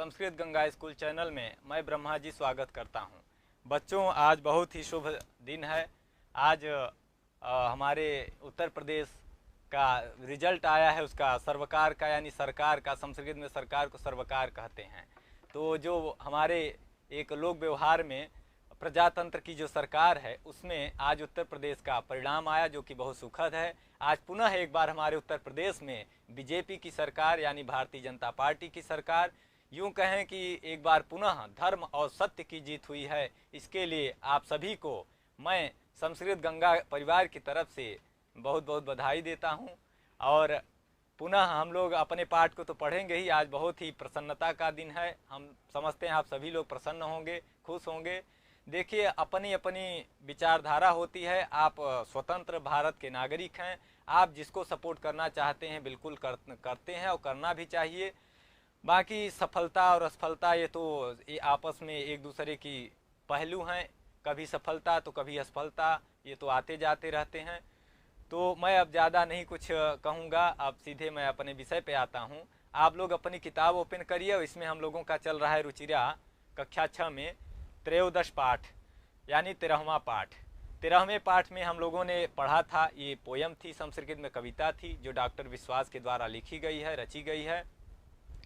Sanskrit Ganga school channel में मैं ब्रह्मा जी स्वागत करता हूं। बच्चों, आज बहुत ही शुभ दिन है। आज हमारे उत्तर प्रदेश का रिजल्ट आया है, उसका सर्वकार का, यानी सरकार का। संस्कृत में सरकार को सर्वकार कहते हैं। तो जो हमारे एक लोक व्यवहार में प्रजातंत्र की जो सरकार है, उसमें आज उत्तर प्रदेश का परिणाम आया, जो कि बहुत सुखद है। आज पुनः एक बार हमारे उत्तर प्रदेश में बीजेपी की सरकार, यानी भारतीय जनता पार्टी की सरकार, यूं कहें कि एक बार पुनः धर्म और सत्य की जीत हुई है। इसके लिए आप सभी को मैं संस्कृत गंगा परिवार की तरफ से बहुत बहुत बधाई देता हूं। और पुनः हम लोग अपने पाठ को तो पढ़ेंगे ही। आज बहुत ही प्रसन्नता का दिन है। हम समझते हैं आप सभी लोग प्रसन्न होंगे, खुश होंगे। देखिए, अपनी अपनी विचारधारा होती है। आप स्वतंत्र भारत के नागरिक हैं। आप जिसको सपोर्ट करना चाहते हैं बिल्कुल करते हैं, और करना भी चाहिए। बाकी सफलता और असफलता ये आपस में एक दूसरे की पहलू हैं। कभी सफलता तो कभी असफलता, ये तो आते जाते रहते हैं। तो मैं अब ज़्यादा नहीं कुछ कहूँगा, अब सीधे मैं अपने विषय पे आता हूँ। आप लोग अपनी किताब ओपन करिए, और इसमें हम लोगों का चल रहा है रुचिरा कक्षा 6 में त्रयोदश पाठ, यानी 13वां पाठ। 13वें पाठ में हम लोगों ने पढ़ा था, ये पोयम थी, संस्कृत में कविता थी, जो डॉक्टर विश्वास के द्वारा लिखी गई है, रची गई है।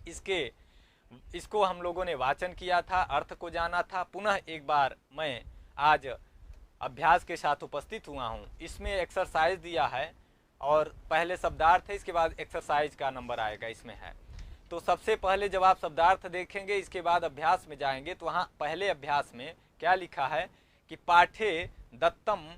इसको हम लोगों ने वाचन किया था, अर्थ को जाना था। पुनः एक बार मैं आज अभ्यास के साथ उपस्थित हुआ हूँ। इसमें एक्सरसाइज दिया है, और पहले शब्दार्थ है, इसके बाद एक्सरसाइज का नंबर आएगा, इसमें है। तो सबसे पहले जब आप शब्दार्थ देखेंगे, इसके बाद अभ्यास में जाएंगे, तो वहाँ पहले अभ्यास में क्या लिखा है कि पाठे दत्तम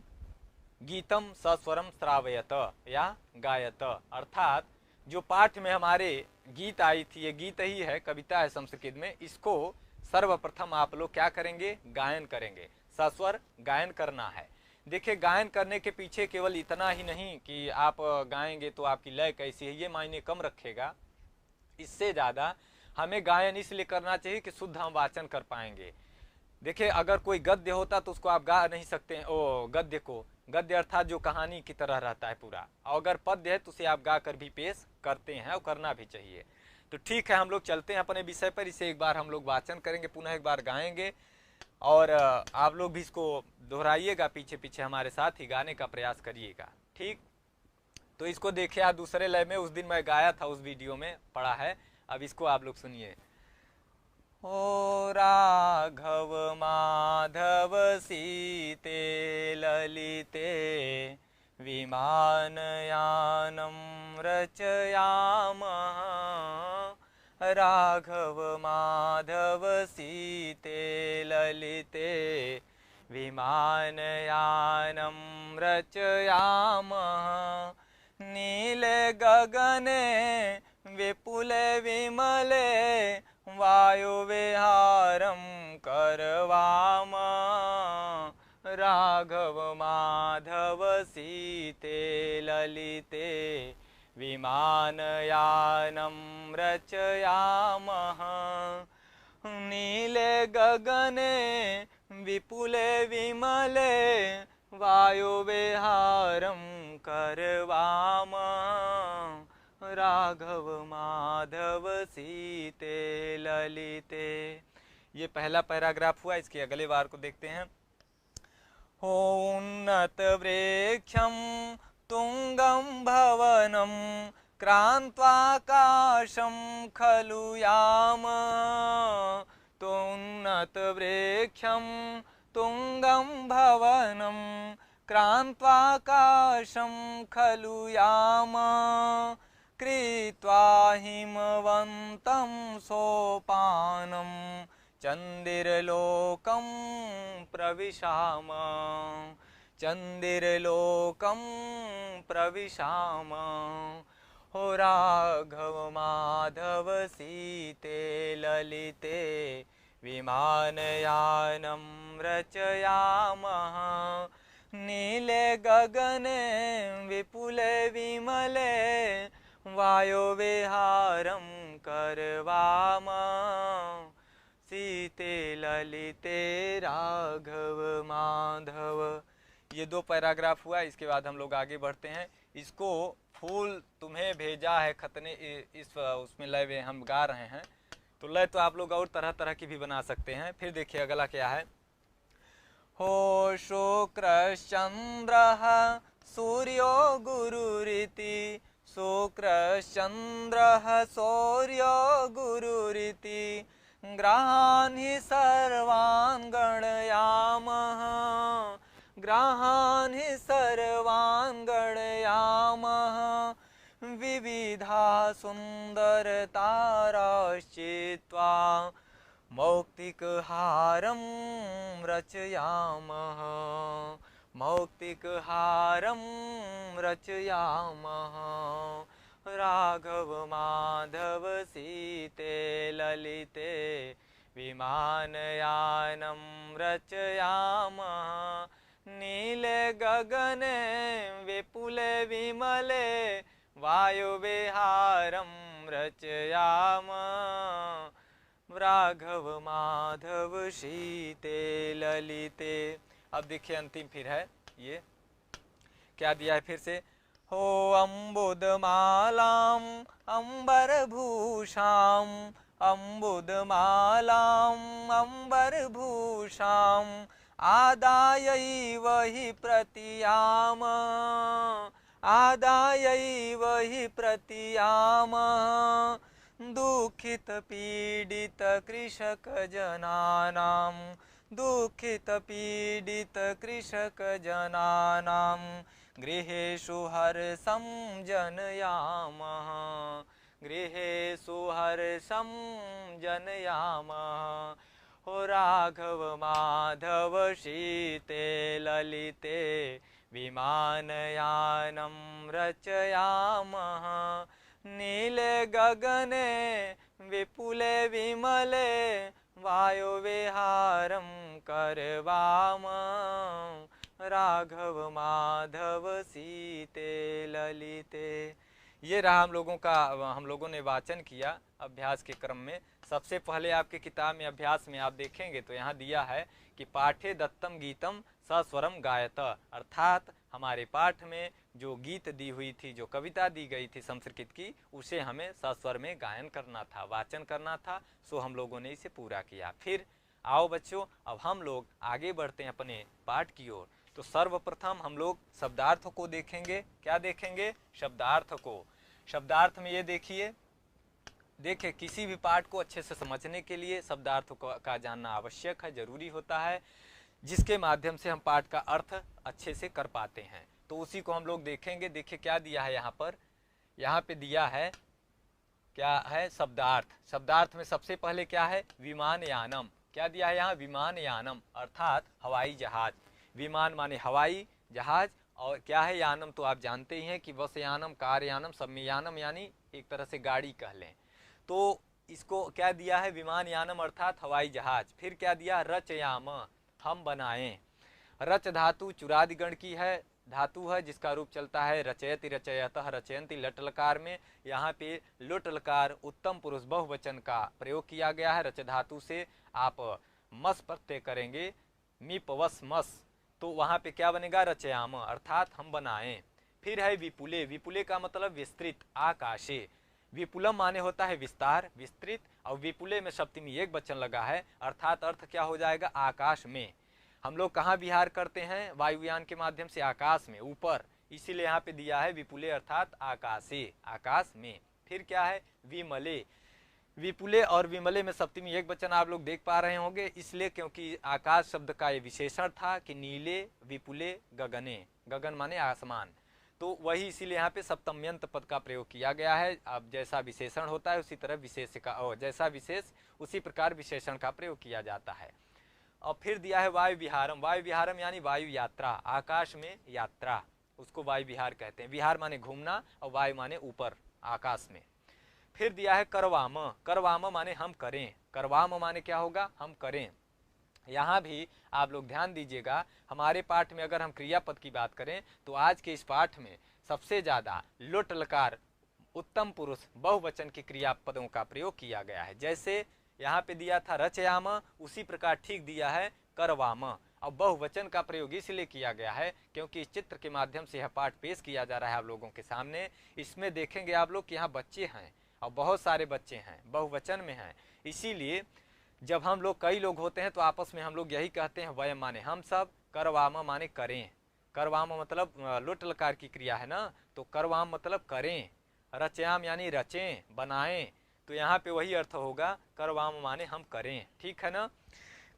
गीतम सस्वरम श्रावयत या गायत, अर्थात जो पाठ में हमारे गीत आई थी, ये गीत ही है, कविता है संस्कृत में, इसको सर्वप्रथम आप लोग क्या करेंगे, गायन करेंगे। सस्वर गायन करना है। देखिए, गायन करने के पीछे केवल इतना ही नहीं कि आप गाएंगे तो आपकी लय कैसी है, ये मायने कम रखेगा। इससे ज़्यादा हमें गायन इसलिए करना चाहिए कि शुद्ध हम वाचन कर पाएंगे। देखिए, अगर कोई गद्य होता तो उसको आप गा नहीं सकते, ओ गद्य को, गद्य अर्थात जो कहानी की तरह रहता है पूरा, और अगर पद्य है तो उसे आप गा कर भी पेश करते हैं, और करना भी चाहिए। तो ठीक है, हम लोग चलते हैं अपने विषय पर। इसे एक बार हम लोग वाचन करेंगे, पुनः एक बार गाएंगे, और आप लोग भी इसको दोहराइएगा, पीछे पीछे हमारे साथ ही गाने का प्रयास करिएगा। ठीक, तो इसको देखिए, आप दूसरे लय में उस दिन मैं गाया था, उस वीडियो में पढ़ा है। अब इसको आप लोग सुनिए। ओ राघव माधव सीते ललिते विमानयानं रचयामः। राघव माधव सीते ललिते विमानयानं रचयामः। नीले गगने विपुले विमले वायुविहारं करवामः। राघव माधव सीते ललिते विमानयानं रचयामः। नीले गगने विपुले विमले वायुविहारं करवामः। राघव माधव सीते ललिते। ये पहला पैराग्राफ हुआ। इसके अगले बार को देखते हैं। उन्नत वृक्षं तुंगं भवनं क्रांत्वाकाशं खलु याम। उन्नत वृक्षं तुंगं भवनं क्रांत्वाकाशं खलु याम। कृत्वा हिमवन्तं सोपानं चन्दिरलोकं प्रविशाम। चन्दिरलोकं प्रविशाम। हो राघव माधव सीते ललिते विमानयानं रचयामः। नीले गगने विपुले विमले वायुविहारं करवामः। सीते ललिते राघव माधव। ये 2 पैराग्राफ हुआ। इसके बाद हम लोग आगे बढ़ते हैं। इसको फूल तुम्हें भेजा है खतने, इस उसमें लय में हम गा रहे हैं। तो लय तो आप लोग और तरह तरह की भी बना सकते हैं। फिर देखिए अगला क्या है, हो शुक्रश्चंद्रः सूर्यो गुरुरिति, शुक्रश्चंद्रः सूर्यो गुरुरिति, ग्रहान् हि सर्वान् गणयामः, ग्रहान् हि सर्वान् गणयामः, विविधा सुन्दरताराश्चित्वा मौक्तिकहारं रचयामः, मौक्तिकहारं रचयामः, राघव माधव सीते ललिते विमानयानं रचयामः, नीले गगने विपुले विमले वायुविहारं रचयामः, राघव माधव सीते ललिते। अब देखिए अंतिम फिर है ये क्या दिया है फिर से, हो अम्बुदमालाम् अम्बरभूषाम्, अम्बुदमालाम् अम्बरभूषाम्, आदायैव हि प्रतियामः, आदायैव हि प्रतियामः, दुःखित पीडित कृषक जनानां, दुःखित पीडित कृषक जनानां, गृहेषु हर्षं जनयामः, गृहेषु हर्षं जनयामः, हो राघव माधव सीते ललिते विमानयानं रचयामः, नीले गगने विपुले विमले वायुविहारं करवामः, राघव माधव सीते ललिते। ये रहा हम लोगों ने वाचन किया अभ्यास के क्रम में। सबसे पहले आपके किताब में अभ्यास में आप देखेंगे तो यहाँ दिया है कि पाठे दत्तम गीतम सस्वरम गायत, अर्थात हमारे पाठ में जो गीत दी हुई थी, जो कविता दी गई थी संस्कृत की, उसे हमें सस्वर में गायन करना था, वाचन करना था। सो हम लोगों ने इसे पूरा किया। फिर आओ बच्चों, अब हम लोग आगे बढ़ते हैं अपने पाठ की ओर। तो सर्वप्रथम हम लोग शब्दार्थ को देखेंगे। क्या देखेंगे? शब्दार्थ को। शब्दार्थ में ये देखिए किसी भी पाठ को अच्छे से समझने के लिए शब्दार्थ का जानना आवश्यक है, जरूरी होता है, जिसके माध्यम से हम पाठ का अर्थ अच्छे से कर पाते हैं। तो उसी को हम लोग देखेंगे। देखिए क्या दिया है यहाँ पर, यहाँ पे दिया है क्या है, शब्दार्थ। शब्दार्थ में सबसे पहले क्या है, विमानयानम। क्या दिया है यहाँ, विमानयानम, अर्थात हवाई जहाज। विमान माने हवाई जहाज, और क्या है यानम, तो आप जानते ही हैं कि बस यानम, कार यानम, सब में यानम यानी एक तरह से गाड़ी कह लें। तो इसको क्या दिया है, विमान यानम अर्थात हवाई जहाज। फिर क्या दिया, रचयाम, हम बनाएं। रच धातु चुरादिगण की है, धातु है जिसका रूप चलता है रचयति, रचयतः, रचयन्ति लटलकार में। यहाँ पे लुटलकार उत्तम पुरुष बहुवचन का प्रयोग किया गया है। रच धातु से आप मस प्रत्यय करेंगे, मिपवस मस, तो वहाँ पे क्या बनेगा, रचयाम अर्थात हम बनाएं। फिर है विपुले। विपुले का मतलब विस्तृत, आकाशे। विपुलम माने होता है विस्तार, विस्तृत, और विपुले में सप्तमी एक वचन लगा है, अर्थात अर्थ क्या हो जाएगा, आकाश में। हम लोग कहाँ विहार करते हैं, वायुयान के माध्यम से, आकाश में, ऊपर, इसीलिए यहाँ पे दिया है विपुले अर्थात आकाशे, आकाश में। फिर क्या है, विमले। विपुले और विमले में सप्तमी एक वचन आप लोग देख पा रहे होंगे, इसलिए क्योंकि आकाश शब्द का ये विशेषण था कि नीले विपुले गगने, गगन माने आसमान, तो वही इसीलिए यहाँ पे सप्तम्यंत पद का प्रयोग किया गया है। अब जैसा विशेषण होता है उसी तरह विशेष का, और जैसा विशेष उसी प्रकार विशेषण का प्रयोग किया जाता है। और फिर दिया है वायु विहारम। वायु विहारम यानी वायु यात्रा, आकाश में यात्रा, उसको वायु विहार कहते हैं। विहार माने घूमना और वायु माने ऊपर आकाश में। फिर दिया है करवाम। करवाम माने हम करें, करवाम माने क्या होगा, हम करें। यहाँ भी आप लोग ध्यान दीजिएगा, हमारे पाठ में अगर हम क्रियापद की बात करें तो आज के इस पाठ में सबसे ज्यादा लोट लकार उत्तम पुरुष बहुवचन के क्रियापदों का प्रयोग किया गया है। जैसे यहाँ पे दिया था रचयाम, उसी प्रकार ठीक दिया है करवाम। अब बहुवचन का प्रयोग इसलिए किया गया है क्योंकि इस चित्र के माध्यम से यह पाठ पेश किया जा रहा है आप लोगों के सामने। इसमें देखेंगे आप लोग कि यहाँ बच्चे हैं और बहुत सारे बच्चे हैं, बहुवचन में हैं, इसीलिए जब हम लोग कई लोग होते हैं तो आपस में हम लोग यही कहते हैं वयम माने हम सब, करवाम माने करें। करवाम मतलब लुट लकार की क्रिया है ना, तो करवाम मतलब करें। रचयाम यानी रचें, बनाएं, तो यहाँ पे वही अर्थ होगा, करवाम माने हम करें, ठीक है ना।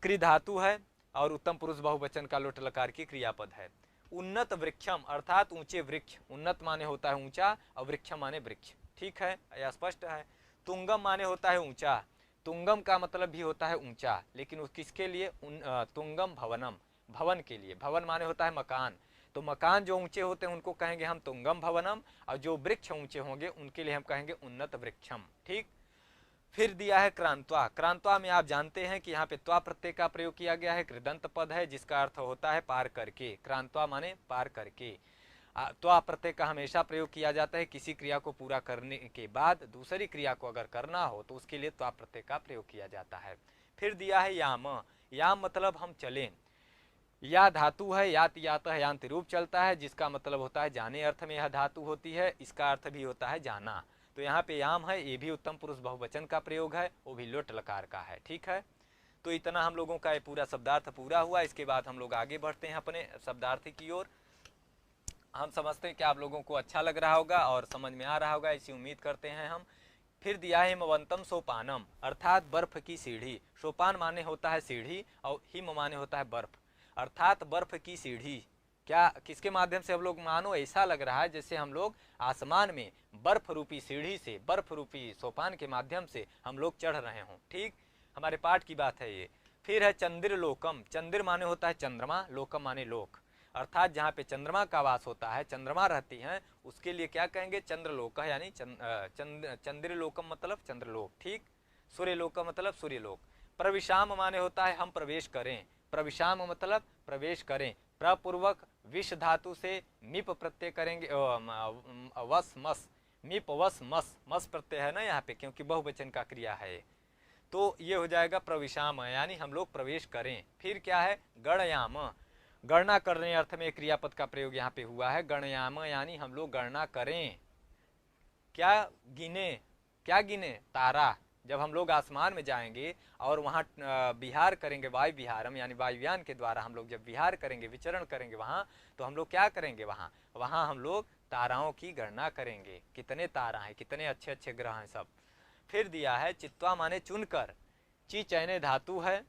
क्रि धातु है और उत्तम पुरुष बहुवचन का लुट लकार की क्रियापद है। उन्नत वृक्षम अर्थात ऊंचे वृक्ष, उन्नत माने होता है ऊंचा और वृक्षम माने वृक्ष, ठीक है, यह स्पष्ट है। तुंगम माने होता है ऊंचा, तुंगम का मतलब भी होता है ऊंचा, लेकिन किसके लिए, तुंगम भवनम, भवन के लिए। भवन माने होता है मकान, तो मकान जो ऊंचे होते हैं उनको कहेंगे हम तुंगम भवनम, और जो वृक्ष ऊंचे होंगे उनके लिए हम कहेंगे उन्नत वृक्षम, ठीक। फिर दिया है क्रांत्वा। क्रांत्वा में आप जानते हैं कि यहाँ पे त्वा प्रत्यय का प्रयोग किया गया है, कृदंत पद है जिसका अर्थ होता है पार करके। क्रांत्वा माने पार करके। त्वा प्रत्यय का हमेशा प्रयोग किया जाता है किसी क्रिया को पूरा करने के बाद दूसरी क्रिया को अगर करना हो तो उसके लिए त्वा प्रत्यय का प्रयोग किया जाता है। फिर दिया है याम। याम मतलब हम चलें। या धातु है, यात यात है, यांति रूप चलता है जिसका मतलब होता है जाने अर्थ में यह धातु होती है, इसका अर्थ भी होता है जाना। तो यहाँ पे याम है, ये भी उत्तम पुरुष बहुवचन का प्रयोग है, वो भी लोट लकार का है, ठीक है। तो इतना हम लोगों का ये पूरा शब्दार्थ पूरा हुआ। इसके बाद हम लोग आगे बढ़ते हैं अपने शब्दार्थ की ओर। हम समझते हैं कि आप लोगों को अच्छा लग रहा होगा और समझ में आ रहा होगा, ऐसी उम्मीद करते हैं हम। फिर दिया है हिमवंतम सोपानम अर्थात बर्फ की सीढ़ी। सोपान माने होता है सीढ़ी और हिम माने होता है बर्फ, अर्थात बर्फ की सीढ़ी। क्या किसके माध्यम से हम लोग, मानो ऐसा लग रहा है जैसे हम लोग आसमान में बर्फ रूपी सीढ़ी से, बर्फ रूपी सोपान के माध्यम से हम लोग चढ़ रहे हों, ठीक। हमारे पाठ की बात है ये। फिर है चंद्रलोकम। चंद्र माने होता है चंद्रमा, लोकम माने लोक, अर्थात जहाँ पे चंद्रमा का वास होता है, चंद्रमा रहती हैं, उसके लिए क्या कहेंगे, चंद्रलोक, यानी चंद्रलोकम मतलब चंद्रलोक, ठीक। सूर्यलोकम मतलब सूर्यलोक। प्रविशाम माने होता है हम प्रवेश करें, प्रविशाम मतलब प्रवेश करें। प्रपूर्वक विष धातु से मिप प्रत्यय करेंगे, वस मस, मिप वस मस, मस प्रत्यय है ना यहाँ पे क्योंकि बहुवचन का क्रिया है, तो ये हो जाएगा प्रविशाम यानी हम लोग प्रवेश करें। फिर क्या है, गणयाम, गणना करने अर्थ में क्रियापद का प्रयोग यहाँ पे हुआ है। गणयाम यानी हम लोग गणना करें, क्या गिने, क्या गिने, तारा। जब हम लोग आसमान में जाएंगे और वहाँ विहार करेंगे, वायु विहारम यानी वायुयान के द्वारा हम लोग जब विहार करेंगे, विचरण करेंगे वहाँ, तो हम लोग क्या करेंगे, वहाँ वहाँ हम लोग ताराओं की गणना करेंगे, कितने तारा हैं, कितने अच्छे अच्छे ग्रह हैं सब। फिर दिया है चित्वा माने चुनकर। ची चैने धातु है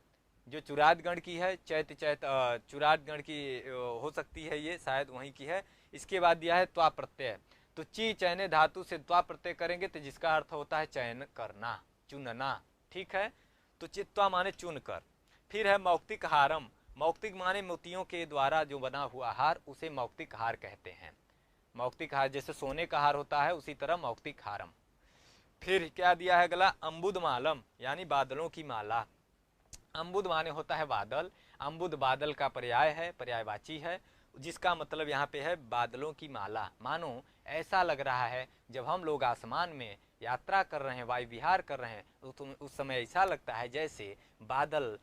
जो चुराद गण की है, चैत चैत चुराद गण की हो सकती है, ये शायद वहीं की है। इसके बाद दिया है त्वा प्रत्यय, तो ची चैने धातु से त्वा प्रत्यय करेंगे तो जिसका अर्थ होता है चयन करना, चुनना, ठीक है। तो चित्वा माने चुनकर। फिर है मौक्तिक हारम। मौक्तिक माने मोतियों के द्वारा जो बना हुआ हार, उसे मौक्तिक हार कहते हैं। मौक्तिक हार जैसे सोने का हार होता है उसी तरह मौक्तिक हारम। फिर क्या दिया है अगला, अम्बुद मालम यानी बादलों की माला। अम्बुद माने होता है बादल, अम्बुद बादल का पर्याय है, पर्यायवाची है, जिसका मतलब यहाँ पे है बादलों की माला। मानो ऐसा लग रहा है जब हम लोग आसमान में यात्रा कर रहे हैं, वायु विहार कर रहे हैं, तो उस समय ऐसा लगता है जैसे बादल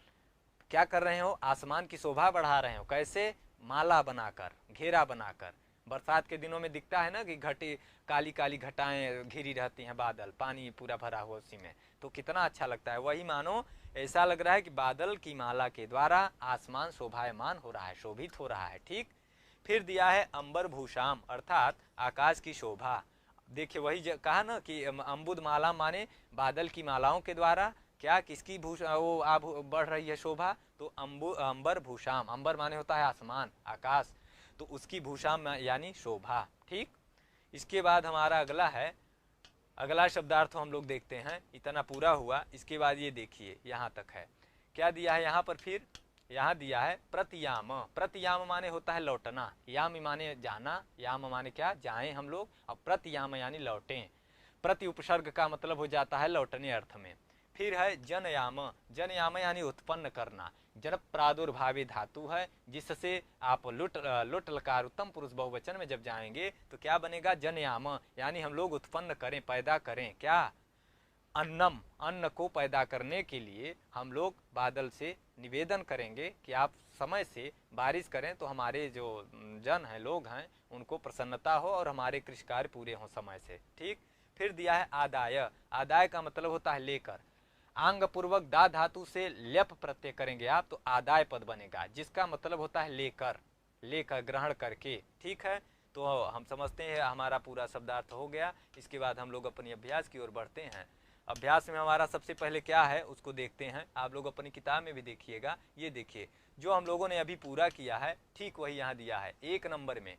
क्या कर रहे हो, आसमान की शोभा बढ़ा रहे हो। कैसे, माला बनाकर, घेरा बनाकर। बरसात के दिनों में दिखता है ना कि घटी काली काली घटाएं घिरी रहती हैं, बादल पानी पूरा भरा हुआ उसी में, तो कितना अच्छा लगता है। वही मानो ऐसा लग रहा है कि बादल की माला के द्वारा आसमान शोभायमान हो रहा है, शोभित हो रहा है, ठीक। फिर दिया है अंबर भूषाम अर्थात आकाश की शोभा। देखिए वही कहा ना कि अम्बुद माला माने बादल की मालाओं के द्वारा क्या किसकी भूषा वो बढ़ रही है शोभा, तो अंबर भूषाम, अंबर माने होता है आसमान, आकाश, तो उसकी भूषाम यानी शोभा, ठीक। इसके बाद हमारा अगला है, अगला शब्दार्थ हम लोग देखते हैं। इतना पूरा हुआ, इसके बाद ये देखिए यहाँ तक है, क्या दिया है यहाँ पर। फिर यहाँ दिया है प्रतियाम। प्रतियाम माने होता है लौटना, याम माने जाना, याम माने क्या, जाएं हम लोग, और प्रतियाम यानी लौटें। प्रति उपसर्ग का मतलब हो जाता है लौटने अर्थ में। फिर है जनयाम। जनयाम यानी उत्पन्न करना। जन प्रादुर्भावी धातु है जिससे आप लुट लकार उत्तम पुरुष बहुवचन में जब जाएंगे तो क्या बनेगा, जनयाम यानी हम लोग उत्पन्न करें, पैदा करें, क्या, अन्नम, अन्न को पैदा करने के लिए हम लोग बादल से निवेदन करेंगे कि आप समय से बारिश करें तो हमारे जो जन हैं, लोग हैं, उनको प्रसन्नता हो और हमारे कृषि कार्य पूरे हों समय से, ठीक। फिर दिया है आदाय। आदाय का मतलब होता है लेकर। आंग पूर्वक दा धातु से ल्यप प्रत्यय करेंगे आप तो आदाय पद बनेगा, जिसका मतलब होता है लेकर, लेकर ग्रहण करके। ठीक है, तो हम समझते हैं हमारा पूरा शब्दार्थ हो गया। इसके बाद हम लोग अपनी अभ्यास की ओर बढ़ते हैं। अभ्यास में हमारा सबसे पहले क्या है उसको देखते हैं। आप लोग अपनी किताब में भी देखिएगा। ये देखिए जो हम लोगों ने अभी पूरा किया है ठीक वही यहाँ दिया है 1 नंबर में।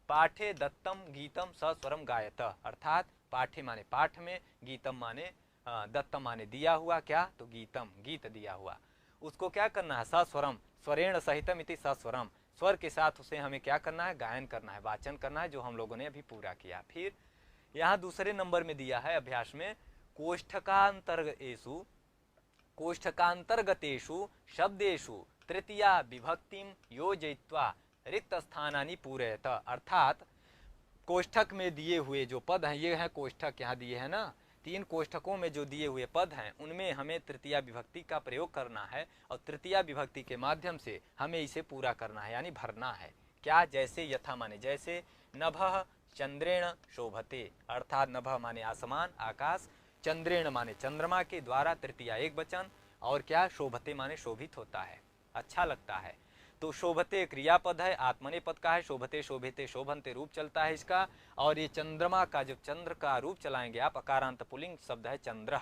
पाठे दत्तम गीतम सस्वरम गायत, अर्थात पाठे माने पाठ में, गीतम माने दत्तम माने दिया हुआ, क्या तो गीतम गीत दिया हुआ। उसको क्या करना है सस्वरम, स्वरेण सहितम इति सस्वरम, स्वर के साथ उसे हमें क्या करना है गायन करना है, वाचन करना है, जो हम लोगों ने अभी पूरा किया। फिर यहाँ दूसरे नंबर में दिया है अभ्यास में कोष्ठकांतर्गतेषु शब्देषु तृतीया विभक्तिम योजयित्वा रिक्त स्थानानि पूरयत, अर्थात कोष्ठक में दिए हुए जो पद हैं, ये हैं कोष्ठक यहाँ दिए हैं ना, 3 कोष्ठकों में जो दिए हुए पद हैं उनमें हमें तृतीया विभक्ति का प्रयोग करना है और तृतीया विभक्ति के माध्यम से हमें इसे पूरा करना है यानी भरना है। क्या, जैसे यथा माने जैसे, नभः चंद्रेण शोभते, अर्थात नभः माने आसमान आकाश, चंद्रेण माने चंद्रमा के द्वारा तृतीया एक वचन, और क्या शोभते माने शोभित होता है, अच्छा लगता है। तो शोभते क्रियापद है, आत्मने पद का है, शोभते शोभिते शोभनते रूप चलता है इसका। और ये चंद्रमा का जब चंद्र का रूप चलाएंगे आप, अकारांत पुल्लिंग शब्द है चंद्र,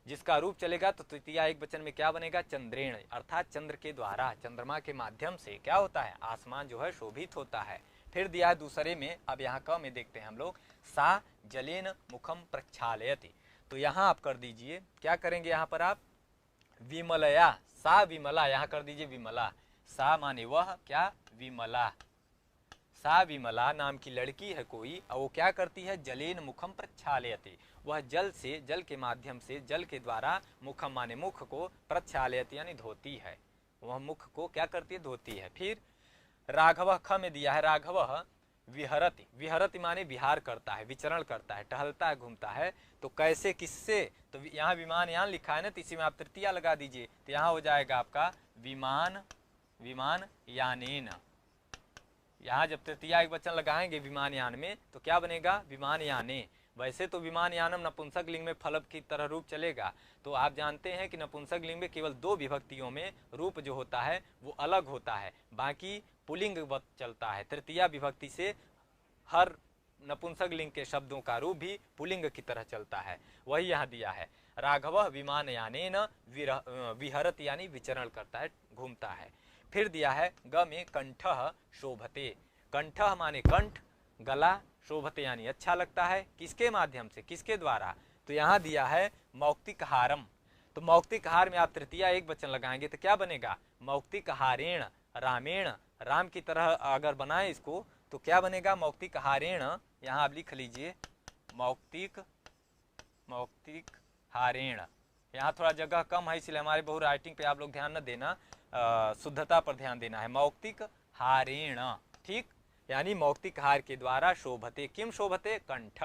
जिसका रूप चलेगा तो तृतीया एक वचन में क्या बनेगा चंद्रेण, अर्थात चंद्र के द्वारा चंद्रमा के माध्यम से क्या होता है आसमान जो है शोभित होता है। फिर दिया है दूसरे में, अब यहाँ क में देखते हैं हम लोग, सा जलेन मुखम प्रक्षालयति, तो यहाँ आप कर दीजिए, क्या करेंगे यहाँ पर आप विमलया, सा विमला, यहाँ कर दीजिए विमला, सा माने वह, क्या विमला, सा विमला नाम की लड़की है कोई, और वो क्या करती है जलेन मुखम प्रक्षालयति, वह जल से, जल के माध्यम से, जल के द्वारा, मुखम माने मुख को, प्रक्षालयति यानी धोती है, वह मुख को क्या करती है धोती है। फिर राघव ख में दिया है, राघव विहरति, विहरति माने विहार करता है, विचरण करता है, टहलता है, घूमता है, तो कैसे किससे, तो यहाँ विमान यान लिखा है ना, तो इसी में आप तृतीया लगा दीजिए, तो यहाँ हो जाएगा आपका विमान, विमान यानेन, यहाँ जब तृतीया एक वचन लगाएंगे विमान यान में तो क्या बनेगा विमान याने। वैसे तो विमान यानम नपुंसक लिंग में फलब की तरह रूप चलेगा, तो आप जानते हैं कि नपुंसक लिंग में केवल 2 विभक्तियों में रूप जो होता है वो अलग होता है, बाकी पुलिंग वत चलता है। तृतीया विभक्ति से हर नपुंसक लिंग के शब्दों का रूप भी पुलिंग की तरह चलता है, वही यहाँ दिया है। राघव विमान यानेन विहरत यानी विचरण करता है, घूमता है। फिर दिया है ग में कंठः शोभते, कंठः माने कंठ, गला, शोभते यानी अच्छा लगता है, किसके माध्यम से, किसके द्वारा, तो यहाँ दिया है मौक्तिक हारम, तो मौक्तिक हार में आप तृतीया एक वचन लगाएंगे तो क्या बनेगा मौक्तिक हारेण रामेण, राम की तरह अगर बनाए इसको तो क्या बनेगा मौक्तिक हारेण, यहाँ आप लिख लीजिए मौक्तिक, मौक्तिक हारेण। यहाँ थोड़ा जगह कम है इसलिए हमारे बहु राइटिंग पे आप लोग ध्यान न देना, शुद्धता पर ध्यान देना है। मौक्तिक हारेण, ठीक, यानी मौक्तिक हार के द्वारा शोभते, किम शोभते कंठ,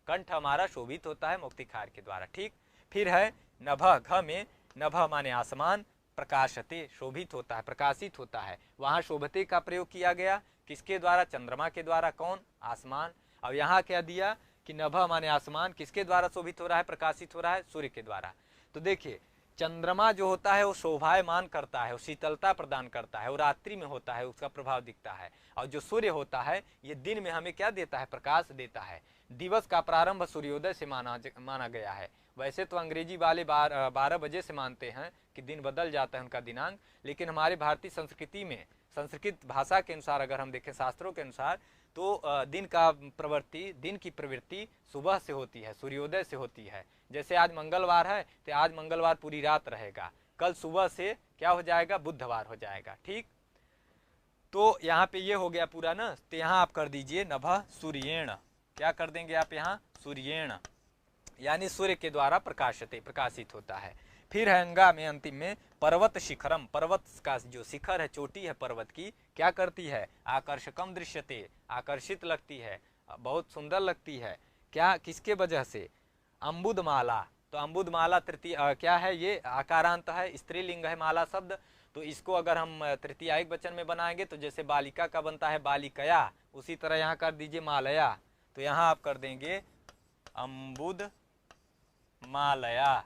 कंठ हमारा शोभित होता है मौक्तिक हार के द्वारा, ठीक। फिर है नभ, घ में नभ माने आसमान, प्रकाशते शोभित होता है, प्रकाशित होता है, वहाँ शोभते का प्रयोग किया गया, किसके द्वारा चंद्रमा के द्वारा, कौन आसमान। अब यहाँ क्या दिया कि नभ माने आसमान किसके द्वारा शोभित हो रहा है, प्रकाशित हो रहा है, सूर्य के द्वारा। तो देखिए चंद्रमा जो होता है वो शोभायमान करता है, वो शीतलता प्रदान करता है, वो रात्रि में होता है उसका प्रभाव दिखता है, और जो सूर्य होता है ये दिन में हमें क्या देता है, प्रकाश देता है। दिवस का प्रारंभ सूर्योदय से माना गया है। वैसे तो अंग्रेजी वाले 12 बजे से मानते हैं कि दिन बदल जाता है उनका दिनांक, लेकिन हमारे भारतीय संस्कृति में, संस्कृत भाषा के अनुसार अगर हम देखें, शास्त्रों के अनुसार, तो दिन का प्रवृत्ति, दिन की प्रवृत्ति सुबह से होती है, सूर्योदय से होती है। जैसे आज मंगलवार है तो आज मंगलवार पूरी रात रहेगा, कल सुबह से क्या हो जाएगा, बुधवार हो जाएगा, ठीक। तो यहाँ पे ये हो गया पूरा ना, तो यहाँ आप कर दीजिए नभः सूर्येण, क्या कर देंगे आप यहाँ सूर्येण, यानी सूर्य के द्वारा प्रकाशते, प्रकाशित होता है। फिर है अंगा में अंतिम में पर्वत शिखरम, पर्वत का जो शिखर है, चोटी है पर्वत की, क्या करती है, आकर्षकम दृश्यते, आकर्षित लगती है, बहुत सुंदर लगती है, क्या किसके वजह से, अम्बुदमाला, तो अम्बुदमाला तृतीय क्या है, ये आकारांत है, स्त्रीलिंग है माला शब्द, तो इसको अगर हम तृतीय एक वचन में बनाएंगे तो जैसे बालिका का बनता है बालिकया, उसी तरह यहाँ कर दीजिए मालया, तो यहाँ आप कर देंगे अम्बुद मालया,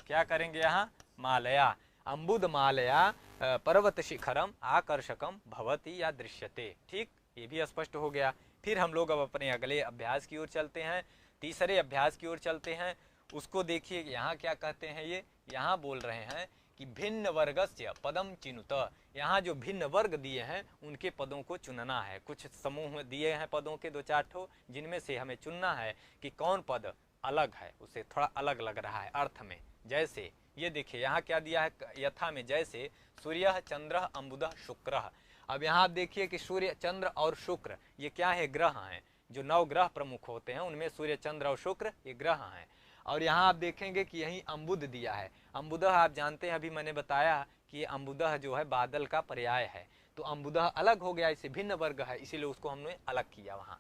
क्या करेंगे यहाँ, मालया, अम्बुद मालया पर्वत शिखरम आकर्षकम भवति या दृश्यते। ठीक, ये भी स्पष्ट हो गया। फिर हम लोग अब अपने अगले अभ्यास की ओर चलते हैं, तीसरे अभ्यास की ओर चलते हैं। उसको देखिए यहाँ क्या कहते हैं, ये यहाँ बोल रहे हैं कि भिन्न वर्गस्य पदम चिनुत। यहाँ जो भिन्न वर्ग दिए हैं उनके पदों को चुनना है। कुछ समूह दिए हैं पदों के 2-4 ठो, जिनमें से हमें चुनना है कि कौन पद अलग है, उसे थोड़ा अलग लग रहा है अर्थ में। जैसे ये देखिए यहाँ क्या दिया है, यथा में जैसे सूर्य चंद्र अम्बुद शुक्र। अब यहाँ आप देखिए कि सूर्य चंद्र और शुक्र ये क्या है, ग्रह हैं। जो 9 ग्रह प्रमुख होते हैं उनमें सूर्य चंद्र और शुक्र ये ग्रह हैं। और यहाँ आप देखेंगे कि यहीं अम्बुद दिया है। अम्बुदह आप जानते हैं, अभी मैंने बताया कि अम्बुदह जो है बादल का पर्याय है। तो अम्बुदह अलग हो गया, इसे भिन्न वर्ग है, इसीलिए उसको हमने अलग किया, वहाँ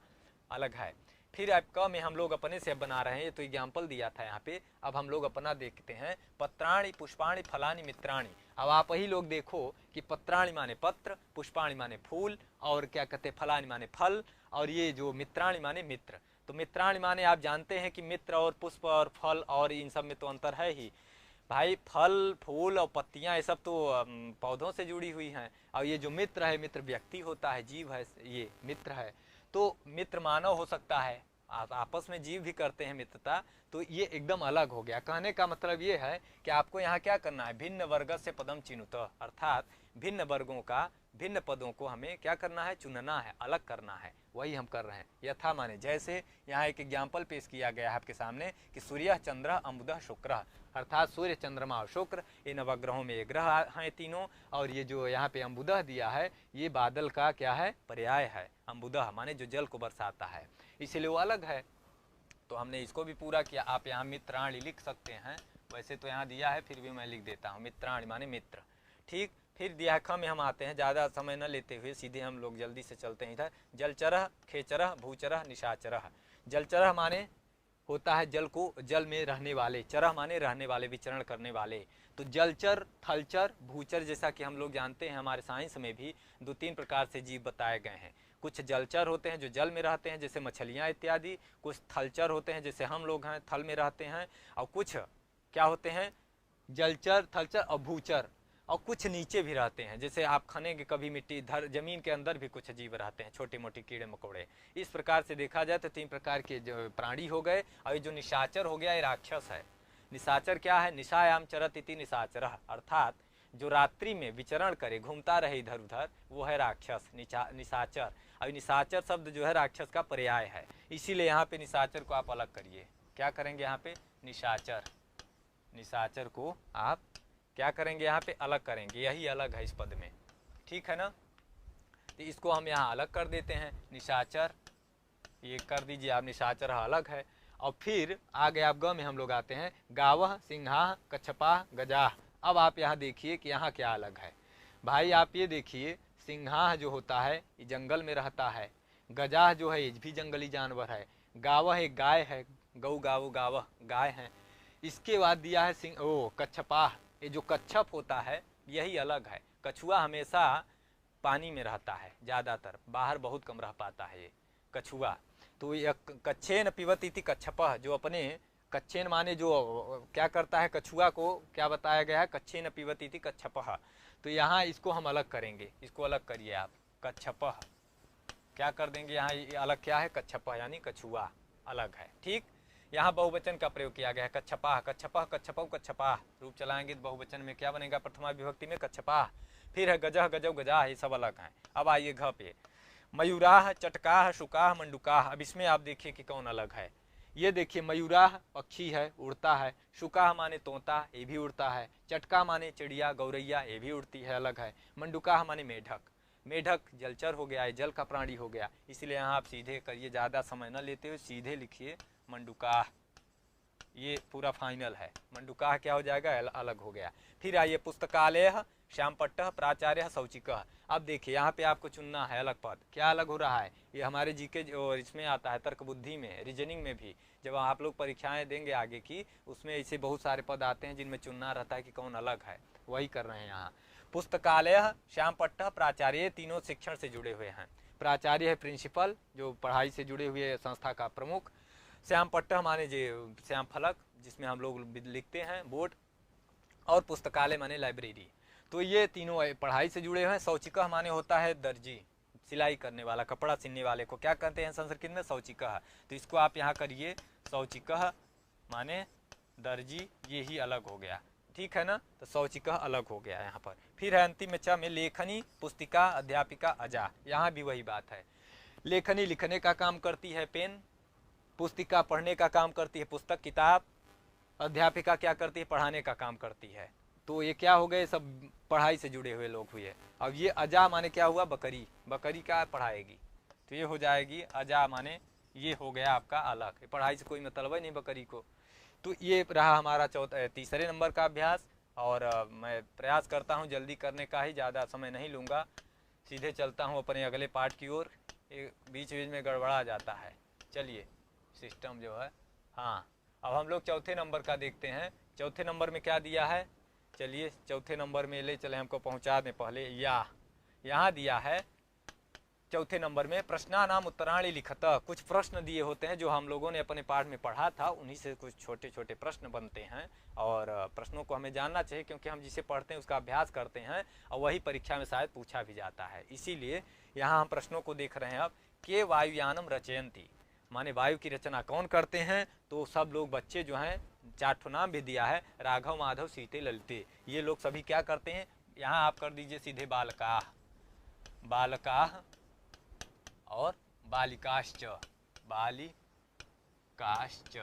अलग है। फिर आप क में हम लोग अपने से बना रहे हैं, ये तो एग्जाम्पल दिया था यहाँ पे। अब हम लोग अपना देखते हैं, पत्राणि पुष्पाणि फलानि मित्राणि। अब आप वही लोग देखो कि पत्राणि माने पत्र, पुष्पाणि माने फूल, और क्या कहते हैं फलानि माने फल, और ये जो मित्राणि माने मित्र। तो मित्राणि माने आप जानते हैं कि मित्र और पुष्प और फल और इन सब में तो अंतर है ही भाई। फल फूल और पत्तियां ये सब तो पौधों से जुड़ी हुई हैं, और ये जो मित्र है, मित्र व्यक्ति होता है, जीव है, ये मित्र है। तो मित्र मानव हो सकता है, आपस में जीव भी करते हैं मित्रता। तो ये एकदम अलग हो गया। कहने का मतलब ये है कि आपको यहाँ क्या करना है, भिन्न वर्ग से पदम चिनुत, अर्थात भिन्न वर्गों का, भिन्न पदों को हमें क्या करना है, चुनना है, अलग करना है। वही हम कर रहे हैं। यथा माने जैसे, यहाँ एक एग्जाम्पल पेश किया गया है आपके सामने कि सूर्य चंद्र अम्बुद शुक्र, अर्थात सूर्य चंद्रमा और शुक्र ये नवग्रहों में ये ग्रह हैं तीनों। और ये जो यहाँ पे अम्बुदह दिया है ये बादल का क्या है, पर्याय है। अम्बुदह माने जो जल को बरसाता है, इसलिए वो अलग है। तो हमने इसको भी पूरा किया। आप यहाँ मित्राणि लिख सकते हैं, वैसे तो यहाँ दिया है फिर भी मैं लिख देता हूँ, मित्राणि माने मित्र। ठीक, फिर दिया है ख में हम आते हैं, ज़्यादा समय न लेते हुए सीधे हम लोग जल्दी से चलते हैं इधर। जलचरः खेचरः भूचरः निशाचरः। जलचरः माने होता है जल को, जल में रहने वाले, चरह माने रहने वाले, विचरण करने वाले। तो जलचर, थलचर, भूचर, जैसा कि हम लोग जानते हैं हमारे साइंस में भी 2-3 प्रकार से जीव बताए गए हैं। कुछ जलचर होते हैं जो जल में रहते हैं जैसे मछलियाँ इत्यादि, कुछ थलचर होते हैं जैसे हम लोग हैं, थल में रहते हैं, और कुछ क्या होते हैं, जलचर, थलचर और भूचर, और कुछ नीचे भी रहते हैं। जैसे आप खनेंगे कभी मिट्टी, जमीन के अंदर भी कुछ जीव रहते हैं, छोटे मोटे कीड़े मकोड़े। इस प्रकार से देखा जाए तो 3 प्रकार के जो प्राणी हो गए। और ये जो निशाचर हो गया ये राक्षस है। निशाचर क्या है, निशायाम चरत इति निशाचर, अर्थात जो रात्रि में विचरण करे, घूमता रहे इधर उधर, वो है राक्षस, निशाचर। और निशाचर शब्द जो है राक्षस का पर्याय है, इसीलिए यहाँ पे निशाचर को आप अलग करिए। क्या करेंगे यहाँ पे, निशाचर, निशाचर को आप क्या करेंगे यहाँ पे, अलग करेंगे। यही अलग है इस पद में, ठीक है ना। तो इसको हम यहाँ अलग कर देते हैं, निशाचर ये कर दीजिए आप, निशाचर अलग है। और फिर आगे आप ग में हम लोग आते हैं, गावह सिंहाह कच्छपाह गजाह। अब आप यहाँ देखिए कि यहाँ क्या अलग है भाई। आप ये देखिए, सिंहाह जो होता है ये जंगल में रहता है, गजाह जो है ये भी जंगली जानवर है, गावह एक गाय है, गौ गावो गावह गाय है। इसके बाद दिया है सिंह, ओ कच्छपाह, ये जो कच्छप होता है यही अलग है। कछुआ हमेशा पानी में रहता है, ज़्यादातर बाहर बहुत कम रह पाता है ये कछुआ। तो यह कच्छेन पिबत इति कच्छपः, जो अपने कच्छेन माने जो क्या करता है, कछुआ को क्या बताया गया है, कच्छेन पिबत इति कच्छपः। तो यहाँ इसको हम अलग करेंगे, इसको अलग करिए आप, कच्छपः क्या कर देंगे यहाँ, ये अलग क्या है, कच्छपः यानी कछुआ अलग है। ठीक, यहाँ बहुवचन का प्रयोग किया गया है, कच्छपाह, कच्छपः, कच्छपौ, कच्छपाह। रूप चलाएंगे तो बहुवचन में क्या बनेगा, प्रथमा विभक्ति में कच्छपाह। फिर है गजह, गजौ, गजाह, ये सब अलग हैं। अब आइए घ पे, मयूराह, चटकाह, शुकाह, मंडुकाह। अब इसमें आप देखिए कि कौन अलग है। ये देखिए, मयूराह पक्षी है, उड़ता है, शुकाह माने तोता, ये भी उड़ता है, चटका माने चिड़िया गौरैया, ये भी उड़ती है, अलग है। मंडुकाह माने मेढक, मेढक जलचर हो गया है, जल का प्राणी हो गया, इसलिए यहाँ आप सीधे करिए, ज़्यादा समय न लेते हुए सीधे लिखिए मंडुकाह, ये पूरा फाइनल है। मंडुकाह क्या हो जाएगा, अलग हो गया। फिर आइए, पुस्तकालय, श्यामपट्टः, प्राचार्य, शौचिकः। अब देखिए यहाँ पे आपको चुनना है अलग पद, क्या अलग हो रहा है, ये हमारे जीके और इसमें आता है, तर्क बुद्धि में, रीजनिंग में भी, जब आप लोग परीक्षाएं देंगे आगे की, उसमें ऐसे बहुत सारे पद आते हैं जिनमें चुनना रहता है कि कौन अलग है, वही कर रहे हैं यहाँ। पुस्तकालय, श्यामपट्टः, प्राचार्य, तीनों शिक्षण से जुड़े हुए हैं। प्राचार्य है प्रिंसिपल, जो पढ़ाई से जुड़े हुए संस्था का प्रमुख। श्यामपट्टः माने जो श्याम फलक जिसमें हम लोग लिखते हैं बोर्ड, और पुस्तकालय माने लाइब्रेरी। तो ये तीनों पढ़ाई से जुड़े हुए हैं। शौचिकः माने होता है दर्जी, सिलाई करने वाला, कपड़ा सिलने वाले को क्या कहते हैं संस्कृत में? शौचिकः। तो इसको आप यहाँ करिए, शौचिकः माने दर्जी, ये ही अलग हो गया, ठीक है ना। तो शौचिकः अलग हो गया यहाँ पर। फिर है अंतिम में च में लेखनी, पुस्तिका, अध्यापिका, अजा। यहाँ भी वही बात है। लेखनी लिखने का काम करती है पेन, पुस्तिका पढ़ने का काम करती है पुस्तक किताब, अध्यापिका क्या करती है? पढ़ाने का काम करती है। तो ये क्या हो गए? सब पढ़ाई से जुड़े हुए लोग हुए। अब ये अजा माने क्या हुआ? बकरी, बकरी का पढ़ाएगी, तो ये हो जाएगी अजा माने ये हो गया आपका अलग, पढ़ाई से कोई मतलब है नहीं बकरी को। तो ये रहा हमारा तीसरे नंबर का अभ्यास। और मैं प्रयास करता हूँ जल्दी करने का ही, ज़्यादा समय नहीं लूँगा, सीधे चलता हूँ अपने अगले पार्ट की ओर। बीच बीच में गड़बड़ा जाता है, चलिए सिस्टम जो है। हाँ, अब हम लोग चौथे नंबर का देखते हैं। चौथे नंबर में क्या दिया है? चलिए चौथे नंबर में ले चले, हमको पहुँचा दें पहले। यहाँ दिया है चौथे नंबर में प्रश्नानाम उत्तराणि लिखत। कुछ प्रश्न दिए होते हैं जो हम लोगों ने अपने पाठ में पढ़ा था, उन्हीं से कुछ छोटे छोटे प्रश्न बनते हैं। और प्रश्नों को हमें जानना चाहिए, क्योंकि हम जिसे पढ़ते हैं उसका अभ्यास करते हैं और वही परीक्षा में शायद पूछा भी जाता है। इसीलिए यहाँ हम प्रश्नों को देख रहे हैं। अब के वायुयानम रचयन्ति माने वायु की रचना कौन करते हैं? तो सब लोग बच्चे जो हैं, 4 नाम भी दिया है, राघव, माधव, सीते, ललिते, ये लोग सभी क्या करते हैं? यहाँ आप कर दीजिए सीधे बालकाः, बालकाः और बालिकाश्च, बालिकाश्च।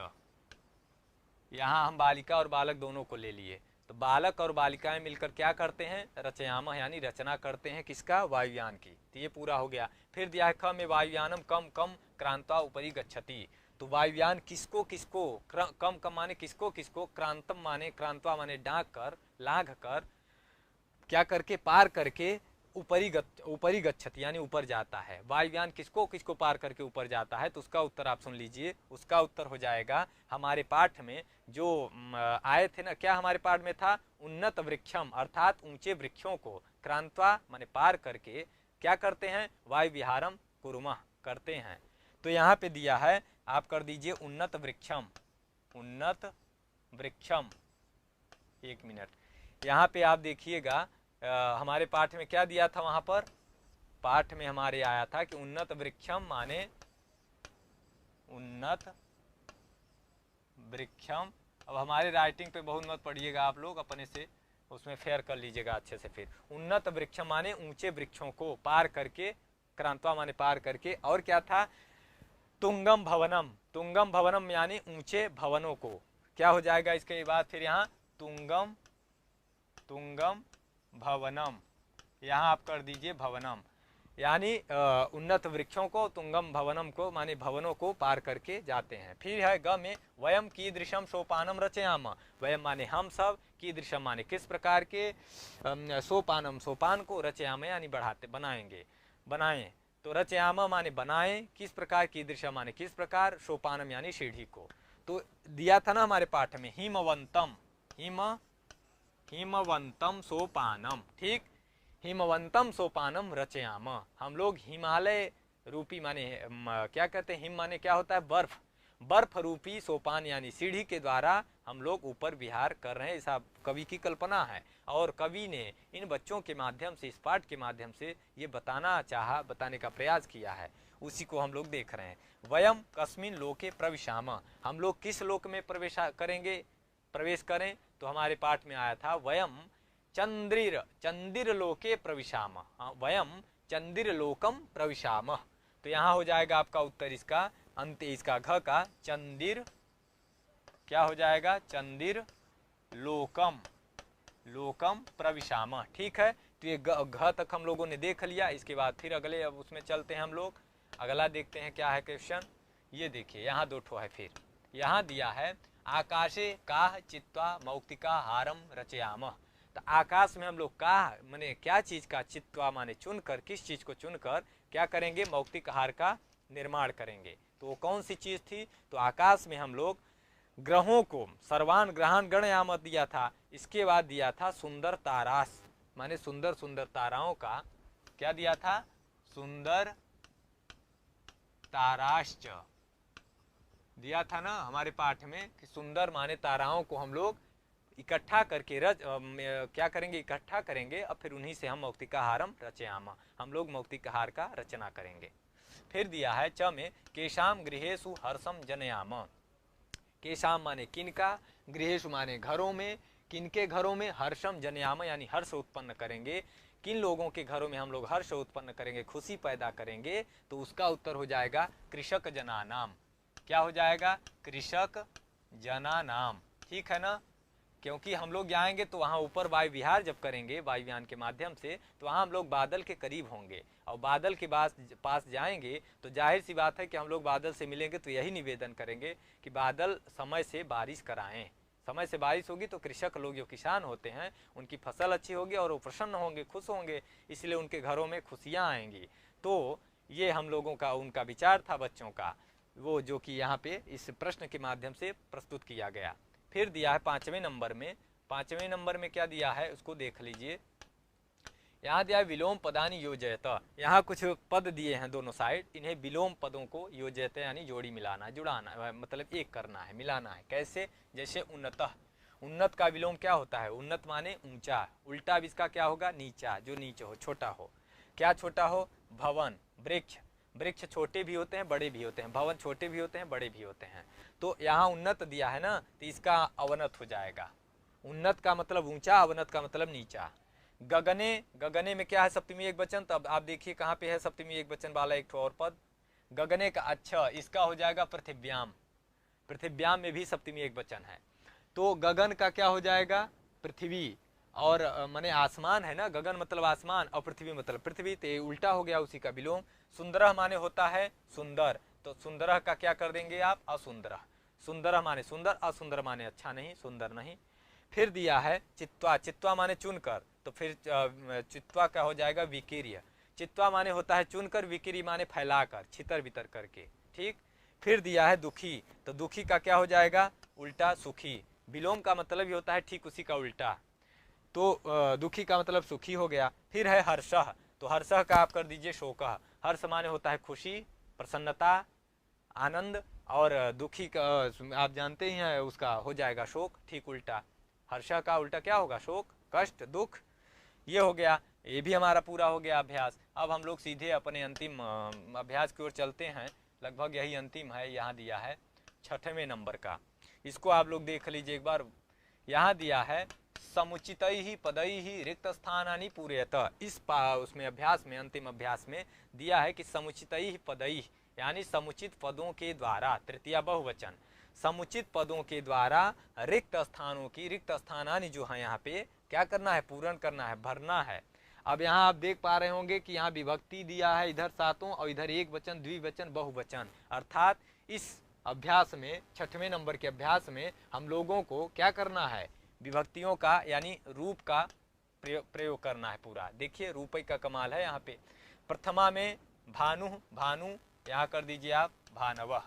यहाँ हम बालिका और बालक दोनों को ले लिए। तो बालक और बालिकाएं मिलकर क्या करते हैं? रचयामः यानी रचना करते हैं किसका? वायुयान की। तो ये पूरा हो गया। फिर दिया है ख में वायुयानम कम कम क्रांत्वा उपरि गच्छति। तो वायुयान किसको किसको, कम कम माने किसको किसको, क्रांतम माने क्रांत्वा माने डांक कर, लांघ कर, क्या करके? पार करके, ऊपरी गच्छति यानी ऊपर जाता है। वायुयान किसको किसको पार करके ऊपर जाता है? तो उसका उत्तर आप सुन लीजिए। उसका उत्तर हो जाएगा हमारे पाठ में जो आए थे ना, क्या हमारे पाठ में था? उन्नत वृक्षम, अर्थात ऊंचे वृक्षों को क्रांत्वा माने पार करके क्या करते हैं? वायु विहारम कुर्मः करते हैं। तो यहाँ पे दिया है, आप कर दीजिए उन्नत वृक्षम, उन्नत वृक्षम। एक मिनट, यहाँ पे आप देखिएगा हमारे पाठ में क्या दिया था? वहां पर पाठ में हमारे आया था कि उन्नत वृक्षम माने उन्नत वृक्षम। अब हमारे राइटिंग पे बहुत मत पढ़िएगा आप लोग, अपने से उसमें फेयर कर लीजिएगा अच्छे से। फिर उन्नत वृक्षम माने ऊंचे वृक्षों को पार करके, क्रांत्वा माने पार करके, और क्या था? तुंगम भवनम, तुंगम भवनम यानी ऊंचे भवनों को। क्या हो जाएगा इसके बाद? फिर यहाँ तुंगम, तुंगम भवनम, यहाँ आप कर दीजिए भवनम, यानी उन्नत वृक्षों को, तुंगम भवनम को माने भवनों को पार करके जाते हैं। फिर है ग में वयम कीदृशम सोपानम रचयाम। वयम माने हम सब, कीदृशम माने किस प्रकार के, सोपानम सोपान को, रचयाम यानी बढ़ाते, बनाएंगे, बनाएं। तो रचयाम माने बनाएं, किस प्रकार, कीदृशम माने किस प्रकार, सोपानम यानी सीढ़ी को। तो दिया था ना हमारे पाठ में हिमवंतम, हिमवंतम सोपानम, ठीक, हिमवंतम सोपानम रचयाम। हम लोग हिमालय रूपी माने क्या कहते हैं? हिम माने क्या होता है? बर्फ, बर्फ रूपी सोपान यानी सीढ़ी के द्वारा हम लोग ऊपर विहार कर रहे हैं, ऐसा कवि की कल्पना है। और कवि ने इन बच्चों के माध्यम से, इस पाठ के माध्यम से ये बताना चाहा, बताने का प्रयास किया है, उसी को हम लोग देख रहे हैं। वयम कस्मिन लोके प्रविशाम, हम लोग किस लोक में प्रवेश करेंगे, प्रवेश करें? तो हमारे पाठ में आया था वयम चंद्रिर, चंदिर लोके प्रविशाम, वयम चंदिर लोकम प्रविशाम। तो यहाँ हो जाएगा आपका उत्तर, इसका अंत इसका घ का, चंदिर, क्या हो जाएगा? चंदिर लोकम, लोकम प्रविशाम, ठीक है। तो ये घ तक हम लोगों ने देख लिया। इसके बाद फिर अगले, अब उसमें चलते हैं हम लोग, अगला देखते हैं क्या है क्वेश्चन। ये देखिए यहाँ 2 ठो है। फिर यहाँ दिया है आकाशे काह चित्वा मौक्तिका हारम रचयाम। तो आकाश में हम लोग काह माने क्या चीज का, चित्वा माने चुनकर, किस चीज को चुनकर क्या करेंगे? मौक्तिक हार का निर्माण करेंगे। तो वो कौन सी चीज थी? तो आकाश में हम लोग ग्रहों को, सर्वान ग्रहान गणयाम दिया था। इसके बाद दिया था सुंदर तारास माने सुंदर सुंदर ताराओं का, क्या दिया था? सुंदर ताराश्च दिया था ना हमारे पाठ में, कि सुंदर माने ताराओं को हम लोग इकट्ठा करके क्या करेंगे, इकट्ठा करेंगे और फिर उन्हीं से हम मौक्तिकाहारम रचयामा, हम लोग मौक्तिकाहार का रचना करेंगे। फिर दिया है च में केशाम गृहेषु हर्षम जनयाम। केशाम माने किनका, गृहेषु माने घरों में, किनके घरों में, हर्षम जनयाम यानी हर्ष उत्पन्न करेंगे, किन लोगों के घरों में हम लोग हर्ष उत्पन्न करेंगे, खुशी पैदा करेंगे, तो उसका उत्तर हो जाएगा कृषक जना नाम। क्या हो जाएगा, कृषक जना नाम, ठीक है ना। क्योंकि हम लोग जाएंगे तो वहाँ ऊपर वायु विहार जब करेंगे वायुयान के माध्यम से, तो वहाँ हम लोग बादल के करीब होंगे और बादल के पास जाएंगे तो जाहिर सी बात है कि हम लोग बादल से मिलेंगे तो यही निवेदन करेंगे कि बादल समय से बारिश कराएं। समय से बारिश होगी तो कृषक लोग जो किसान होते हैं उनकी फसल अच्छी होगी और वो प्रसन्न होंगे, खुश होंगे, इसलिए उनके घरों में खुशियाँ आएंगी। तो ये हम लोगों का उनका विचार था बच्चों का, वो जो कि यहाँ पे इस प्रश्न के माध्यम से प्रस्तुत किया गया। फिर दिया है पांचवें नंबर में, पांचवें नंबर में क्या दिया है उसको देख लीजिए। यहाँ दिया है विलोम पदानी योजयत। यहाँ कुछ पद दिए हैं दोनों साइड, इन्हें विलोम पदों को योजयत यानी जोड़ी मिलाना, जुड़ाना, मतलब एक करना है, मिलाना है। कैसे, जैसे उन्नतः, उन्नत का विलोम क्या होता है, उन्नत माने ऊंचा, उल्टा भी इसका क्या होगा, नीचा, जो नीचे हो, छोटा हो। क्या छोटा हो, भवन, वृक्ष, वृक्ष छोटे भी होते हैं बड़े भी होते हैं, भवन छोटे भी होते हैं बड़े भी होते हैं। तो यहाँ उन्नत दिया है ना, तो इसका अवनत हो जाएगा। उन्नत का मतलब ऊंचा, अवनत का मतलब नीचा। गगने, गगने में क्या है, सप्तमी एक वचन, तो अब आप देखिए कहाँ पे है सप्तमी एक वचन वाला एक और पद, गगने का, अच्छा इसका हो जाएगा पृथिव्याम, पृथिव्याम में भी सप्तमी एक वचन है। तो गगन का क्या हो जाएगा, पृथ्वी, और माने आसमान है ना, गगन मतलब आसमान और पृथ्वी मतलब पृथ्वी, तो उल्टा हो गया उसी का विलोम। सुंदर माने होता है सुंदर, तो सुंदर का क्या कर देंगे आप, असुंदर। सुंदर माने सुंदर, असुंदर माने अच्छा नहीं, सुंदर नहीं। फिर दिया है चित्वा, चित्वा माने चुनकर, तो फिर चित्वा क्या हो जाएगा, विकीर्य। चित्वा माने होता है चुनकर, विकीर्य माने फैलाकर, छितर बितर करके, ठीक। फिर दिया है दुखी, तो दुखी का क्या हो जाएगा, उल्टा सुखी। विलोम का मतलब ही होता है ठीक उसी का उल्टा, तो दुखी का मतलब सुखी हो गया। फिर है हर्षः, तो हर्षः का आप कर दीजिए शोकः। हर्ष माने होता है खुशी, प्रसन्नता, आनंद, और दुखी का आप जानते ही हैं उसका हो जाएगा शोक, ठीक उल्टा। हर्षः का उल्टा क्या होगा, शोक, कष्ट, दुख। ये हो गया, ये भी हमारा पूरा हो गया अभ्यास। अब हम लोग सीधे अपने अंतिम अभ्यास की ओर चलते हैं, लगभग यही अंतिम है। यहाँ दिया है 6वें नंबर का, इसको आप लोग देख लीजिए एक बार। यहाँ दिया है समुचितैहि पदैहि रिक्त स्थानानि पूरयत। इस उसमें अभ्यास में, अंतिम अभ्यास में दिया है कि समुचितैहि पदैहि यानी समुचित पदों के द्वारा, तृतीया बहुवचन, समुचित पदों के द्वारा रिक्त स्थानों की, रिक्त स्थानानि जो है यहाँ पे क्या करना है, पूर्ण करना है, भरना है। अब यहाँ आप देख पा रहे होंगे कि यहाँ विभक्ति दिया है, इधर सातों और इधर एक वचन, द्विवचन, बहुवचन। अर्थात इस अभ्यास में, 6वें नंबर के अभ्यास में हम लोगों को क्या करना है, विभक्तियों का यानी रूप का प्रयोग करना है पूरा। देखिए रूपय का कमाल है यहाँ पे। प्रथमा में भानु, भानु यहाँ कर दीजिए आप भानवः,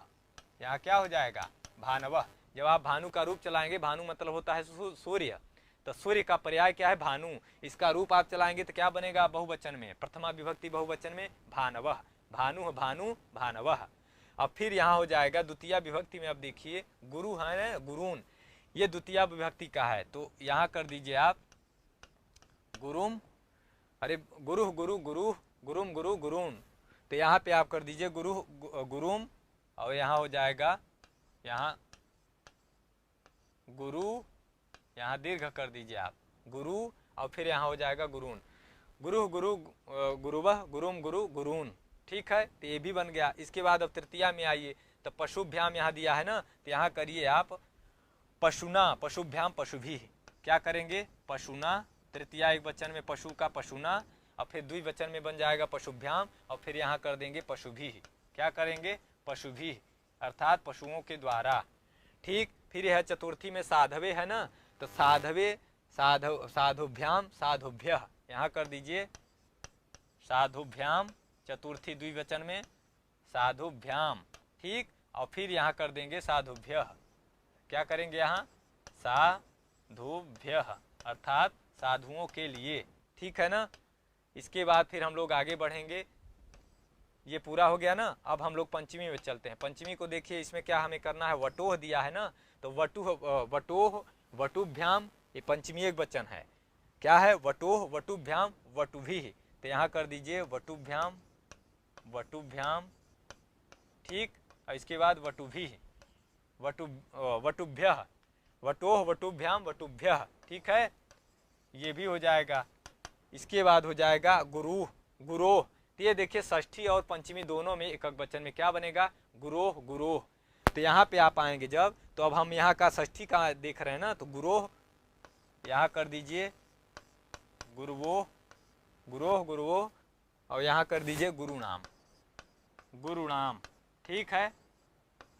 यहाँ क्या हो जाएगा, भानवः। जब आप भानु का रूप चलाएंगे, भानु मतलब होता है सूर्य, तो सूर्य का पर्याय क्या है, भानु। इसका रूप आप चलाएंगे तो क्या बनेगा, बहुवचन में, प्रथमा विभक्ति बहुवचन में भानवः, भानु भानु भानवः। अब फिर यहाँ हो जाएगा द्वितीय विभक्ति में, अब देखिए गुरु है ना, गुरून, ये द्वितीय विभक्ति का है, तो यहाँ कर दीजिए आप गुरुम, अरे गुरु गुरु गुरु, गुरुम गुरु गुरून, तो यहाँ पे आप कर दीजिए गुरु गुरुम, और यहाँ हो जाएगा, यहाँ गुरु, यहाँ दीर्घ कर दीजिए आप गुरु, और फिर यहाँ हो जाएगा गुरून, गुरु गुरु गुरुवः, गुरुम गुरु गुरून, ठीक है, तो ये भी बन गया। इसके बाद अब तृतीया में आइए, तो पशुभ्याम यहाँ दिया है ना, तो यहाँ करिए आप पशुना, पशुभ्याम पशुभी, क्या करेंगे, पशुना, तृतीया एक वचन में पशु का पशुना, और फिर द्विवचन में बन जाएगा पशुभ्याम, और फिर यहाँ कर देंगे पशुभी, क्या करेंगे, पशुभी, अर्थात पशुओं के द्वारा, ठीक। फिर यह चतुर्थी में साधवे है ना, तो साधवे, साधुभ्याम साधुभ्य, यहाँ कर दीजिए साधुभ्याम, चतुर्थी द्विवचन में साधुभ्याम, ठीक। और फिर यहाँ कर देंगे साधुभ्य, क्या करेंगे यहाँ, साधुभ्य, अर्थात साधुओं के लिए, ठीक है ना। इसके बाद फिर हम लोग आगे बढ़ेंगे, ये पूरा हो गया ना। अब हम लोग पंचमी में चलते हैं। पंचमी को देखिए, इसमें क्या हमें करना है, वटोह दिया है ना, तो वटोह, वटोह, वटुभ्याम ये पंचमी एक वचन है। क्या है? वटोह वटुभ्याम वटुभिः। तो यहाँ कर दीजिए वटुभ्याम वटुभ्याम, ठीक। और इसके बाद वटुभिः वटुभ्यः, वटोह वटुभ्याम वटुभ्यः, ठीक है, ये भी हो जाएगा। इसके बाद हो जाएगा गुरुः गुरोह। तो ये देखिए षष्ठी और पंचमी दोनों में एकक वचन में क्या बनेगा? गुरोह गुरोह। तो यहाँ पे आप आएंगे जब, तो अब हम यहाँ का षष्ठी का देख रहे हैं ना, तो गुरोह यहाँ कर दीजिए गुरुवोह गुरोह गुरुवोह, और यहाँ कर दीजिए गुरुनाम गुरुनाम, ठीक है,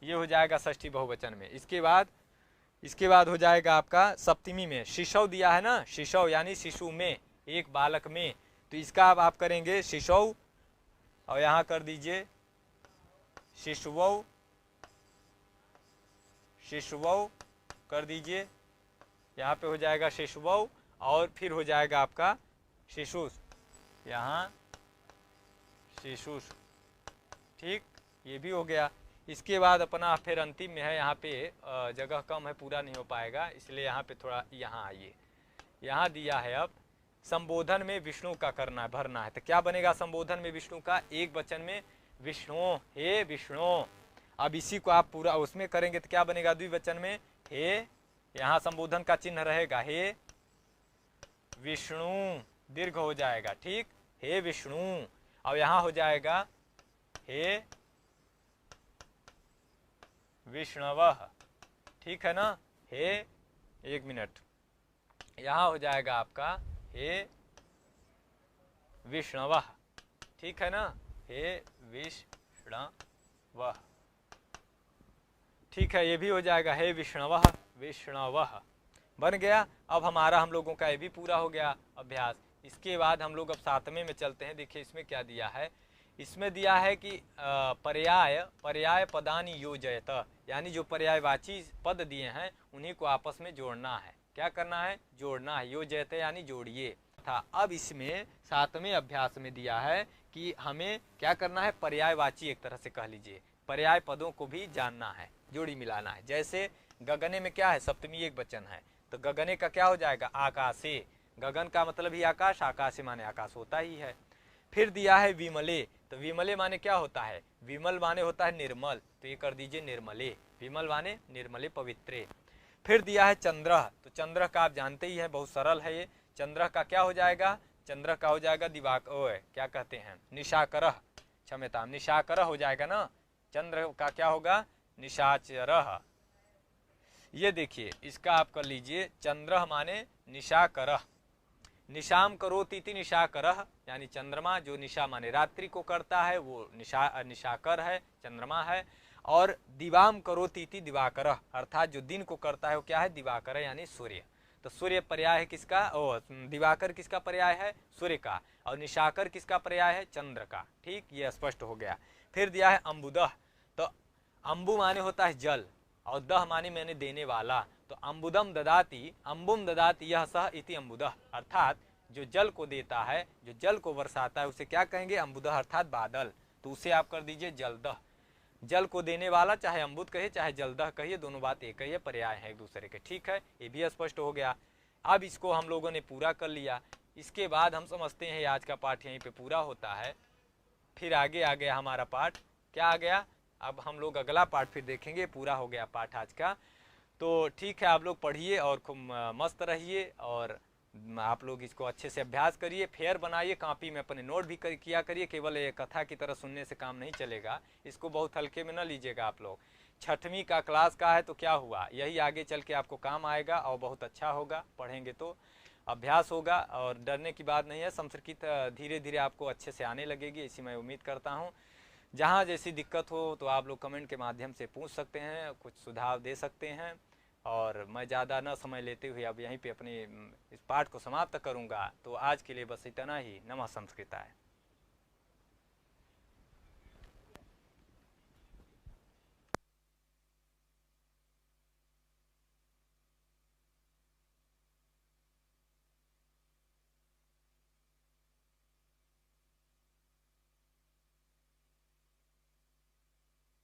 ये हो जाएगा षष्ठी बहुवचन में। इसके बाद हो जाएगा आपका सप्तमी में शिशौ दिया है ना, शिशौ यानी शिशु में, एक बालक में, तो इसका अब आप करेंगे शिशौ, और यहाँ कर दीजिए शिशुवौ शिशुवौ कर दीजिए, यहाँ पे हो जाएगा शिशुवौ, और फिर हो जाएगा आपका शिशुष, यहाँ शिशुष, ठीक, ये भी हो गया। इसके बाद अपना फिर अंतिम में है, यहाँ पे जगह कम है, पूरा नहीं हो पाएगा, इसलिए यहाँ पे थोड़ा यहाँ आइए। यहाँ दिया है अब संबोधन में विष्णु का करना भरना है। तो क्या बनेगा संबोधन में विष्णु का? एक वचन में विष्णु, हे विष्णु। अब इसी को आप पूरा उसमें करेंगे तो क्या बनेगा? द्विवचन में हे, यहाँ संबोधन का चिन्ह रहेगा हे विष्णु, दीर्घ हो जाएगा, ठीक, हे विष्णु। और यहाँ हो जाएगा हे विष्णवः, ठीक है ना, हे, एक मिनट, यहाँ हो जाएगा आपका हे विष्णवः, ठीक है ना, हे विष्णवः, ठीक है, ये भी हो जाएगा हे विष्णवः विष्णवः, बन गया। अब हम लोगों का ये भी पूरा हो गया अभ्यास। इसके बाद हम लोग अब 7वें में चलते हैं। देखिए इसमें क्या दिया है, इसमें दिया है कि पर्याय पदानि योजयत, यानी जो पर्यायवाची पद दिए हैं उन्हीं को आपस में जोड़ना है। क्या करना है? जोड़ना है। योजयत यानी जोड़िए था। अब इसमें 7वें अभ्यास में दिया है कि हमें क्या करना है? पर्यायवाची, एक तरह से कह लीजिए, पर्याय पदों को भी जानना है, जोड़ी मिलाना है। जैसे गगने में क्या है? सप्तमी एक वचन है, तो गगने का क्या हो जाएगा? आकाशे। गगन का मतलब ही आकाश, आकाशे माने आकाश होता ही है। फिर दिया है विमले, तो विमले माने क्या होता है? विमल माने होता है निर्मल, तो ये कर दीजिए निर्मले, विमल माने निर्मले पवित्रे। फिर दिया है चंद्र, तो चंद्र का आप जानते ही हैं, बहुत सरल है ये। चंद्र का क्या हो जाएगा? चंद्र का हो जाएगा दिवाकर, क्या कहते हैं, निशाकरः, क्षम्यताम, निशाकरः हो जाएगा ना। चंद्र का क्या होगा? निशाचरः। ये देखिए इसका आप कर लीजिए, चंद्र माने निशाकरः, निशाम करोति इति निशाकरः, यानी चंद्रमा, जो निशा माने रात्रि को करता है वो निशाकर है, चंद्रमा है। और दिवाम करोति इति दिवाकरः, अर्थात जो दिन को करता है वो क्या है? दिवाकर है, यानी सूर्य। तो सूर्य पर्याय है किसका? दिवाकर किसका पर्याय है? सूर्य का। और निशाकर किसका पर्याय है? चंद्र का। ठीक, ये स्पष्ट हो गया। फिर दिया है अम्बुदः, तो अम्बु माने होता है जल, और दह माने मैंने देने वाला, तो अम्बुदम ददाति, अम्बुम ददाति यह सह इति अम्बुदः, अर्थात जो जल को देता है, जो जल को बरसाता है, उसे क्या कहेंगे? अम्बुदः, अर्थात बादल। तो उसे आप कर दीजिए जलदह। जल को देने वाला चाहे अम्बुद कहिए चाहे जलदह कहिए, दोनों बात एक ही है, पर्याय है एक दूसरे के। ठीक है, ये भी स्पष्ट हो गया। अब इसको हम लोगों ने पूरा कर लिया। इसके बाद हम समझते हैं आज का पाठ यहीं पे पूरा होता है। फिर आगे आ गया हमारा पाठ, क्या आ गया? अब हम लोग अगला पाठ फिर देखेंगे। पूरा हो गया पाठ आज का। तो ठीक है, आप लोग पढ़िए और खूब मस्त रहिए, और आप लोग इसको अच्छे से अभ्यास करिए, फेयर बनाइए, कॉपी में अपने नोट भी किया करिए। केवल ये कथा की तरह सुनने से काम नहीं चलेगा, इसको बहुत हल्के में न लीजिएगा आप लोग। 6वीं का क्लास का है तो क्या हुआ, यही आगे चल के आपको काम आएगा और बहुत अच्छा होगा। पढ़ेंगे तो अभ्यास होगा, और डरने की बात नहीं है। संस्कृत धीरे धीरे आपको अच्छे से आने लगेगी, इसी मैं उम्मीद करता हूँ। जहाँ जैसी दिक्कत हो तो आप लोग कमेंट के माध्यम से पूछ सकते हैं, कुछ सुझाव दे सकते हैं। और मैं ज़्यादा न समय लेते हुए अब यहीं पे अपने इस पाठ को समाप्त करूँगा। तो आज के लिए बस इतना ही। नमः संस्कृताय।